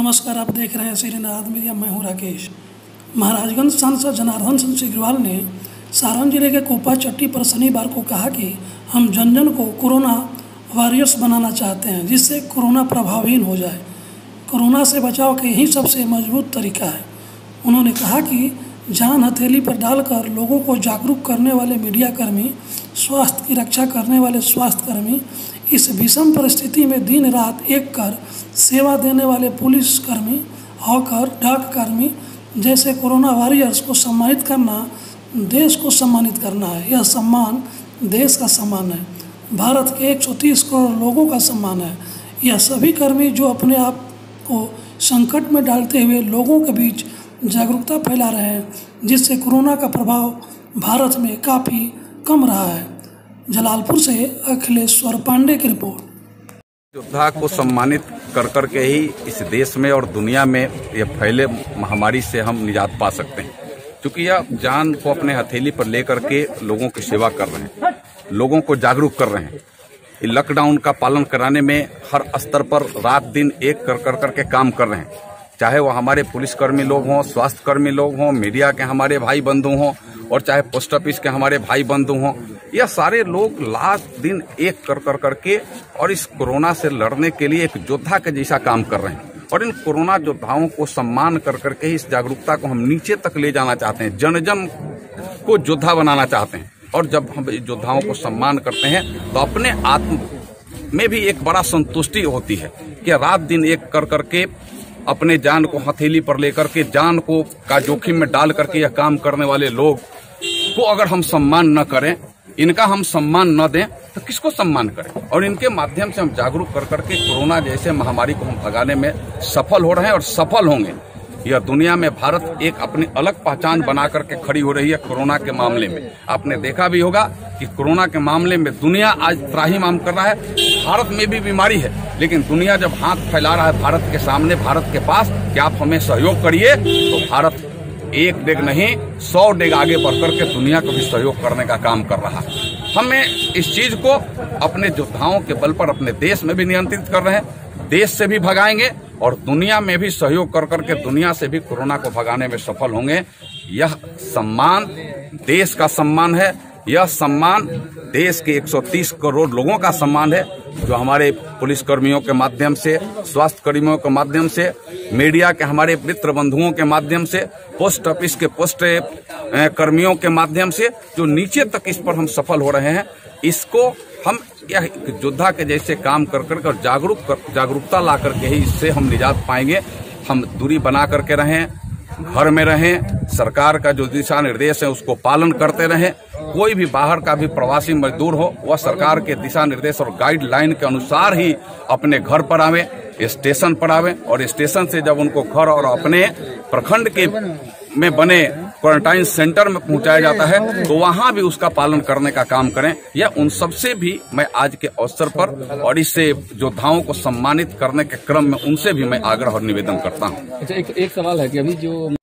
नमस्कार, आप देख रहे हैं श्रीनाथ मीडिया। मैं हूं राकेश। महाराजगंज सांसद जनार्दन सिंह सिग्रीवाल ने सारण जिले के कोपा चट्टी पर शनिवार को कहा कि हम जन जन को कोरोना वॉरियर्स बनाना चाहते हैं, जिससे कोरोना प्रभावहीन हो जाए। कोरोना से बचाव का यही सबसे मजबूत तरीका है। उन्होंने कहा कि जान हथेली पर डालकर लोगों को जागरूक करने वाले मीडियाकर्मी, स्वास्थ्य की रक्षा करने वाले स्वास्थ्यकर्मी, इस विषम परिस्थिति में दिन रात एक कर सेवा देने वाले पुलिसकर्मी, हॉकर, डाककर्मी जैसे कोरोना वॉरियर्स को सम्मानित करना देश को सम्मानित करना है। यह सम्मान देश का सम्मान है, भारत के 130 करोड़ लोगों का सम्मान है। यह सभी कर्मी जो अपने आप को संकट में डालते हुए लोगों के बीच जागरूकता फैला रहे हैं, जिससे कोरोना का प्रभाव भारत में काफ़ी कम रहा है। जलालपुर से अखिलेश्वर पांडे की रिपोर्ट। योद्धा को सम्मानित कर करके ही इस देश में और दुनिया में यह फैले महामारी से हम निजात पा सकते हैं, क्योंकि यह जान को अपने हथेली पर लेकर के लोगों की सेवा कर रहे हैं, लोगों को जागरूक कर रहे हैं। लॉकडाउन का पालन कराने में हर स्तर पर रात दिन एक कर के काम कर रहे हैं, चाहे वो हमारे पुलिसकर्मी लोग हों, स्वास्थ्यकर्मी लोग हों, मीडिया के हमारे भाई बंधु हों, और चाहे पोस्ट ऑफिस के हमारे भाई बंधु हों। यह सारे लोग रात दिन एक कर के और इस कोरोना से लड़ने के लिए एक योद्धा के जैसा काम कर रहे हैं। और इन कोरोना योद्धाओं को सम्मान कर करके इस जागरूकता को हम नीचे तक ले जाना चाहते हैं, जन जन को योद्धा बनाना चाहते हैं। और जब हम योद्धाओं को सम्मान करते हैं तो अपने आत्म में भी एक बड़ा संतुष्टि होती है कि रात दिन एक कर के अपने जान को हथेली पर लेकर के जान को का जोखिम में डाल करके यह काम करने वाले लोग को अगर हम सम्मान न करें, इनका हम सम्मान न दें, तो किसको सम्मान करें। और इनके माध्यम से हम जागरूक कर करके कोरोना जैसे महामारी को हम भगाने में सफल हो रहे हैं और सफल होंगे। यह दुनिया में भारत एक अपनी अलग पहचान बना करके खड़ी हो रही है कोरोना के मामले में। आपने देखा भी होगा कि कोरोना के मामले में दुनिया आज त्राहिमाम कर रहा है। भारत में भी बीमारी है, लेकिन दुनिया जब हाथ फैला रहा है भारत के सामने, भारत के पास कि आप हमें सहयोग करिए, तो भारत एक डेग नहीं 100 डेग आगे बढ़ करके दुनिया को भी सहयोग करने का काम कर रहा है। हमें इस चीज को अपने योद्धाओं के बल पर अपने देश में भी नियंत्रित कर रहे हैं, देश से भी भगाएंगे और दुनिया में भी सहयोग कर करके दुनिया से भी कोरोना को भगाने में सफल होंगे। यह सम्मान देश का सम्मान है। यह सम्मान देश के 130 करोड़ लोगों का सम्मान है, जो हमारे पुलिसकर्मियों के माध्यम से, स्वास्थ्य कर्मियों के माध्यम से, मीडिया के हमारे मित्र बंधुओं के माध्यम से, पोस्ट ऑफिस के पोस्ट कर्मियों के माध्यम से जो नीचे तक इस पर हम सफल हो रहे हैं, इसको हम यह योद्धा के जैसे काम कर करके और जागरूकता ला करके ही इससे हम निजात पाएंगे। हम दूरी बना करके रहें, घर में रहें, सरकार का जो दिशा निर्देश है उसको पालन करते रहें। कोई भी बाहर का भी प्रवासी मजदूर हो, वह सरकार के दिशा निर्देश और गाइडलाइन के अनुसार ही अपने घर पर आवे, स्टेशन पर आवे, और स्टेशन से जब उनको घर और अपने प्रखंड के में बने क्वारंटाइन सेंटर में पहुंचाया जाता है तो वहां भी उसका पालन करने का काम करें। यह उन सबसे भी मैं आज के अवसर पर और इससे योद्धाओं को सम्मानित करने के क्रम में उनसे भी मैं आग्रह और निवेदन करता हूं। अच्छा, एक सवाल है कि अभी जो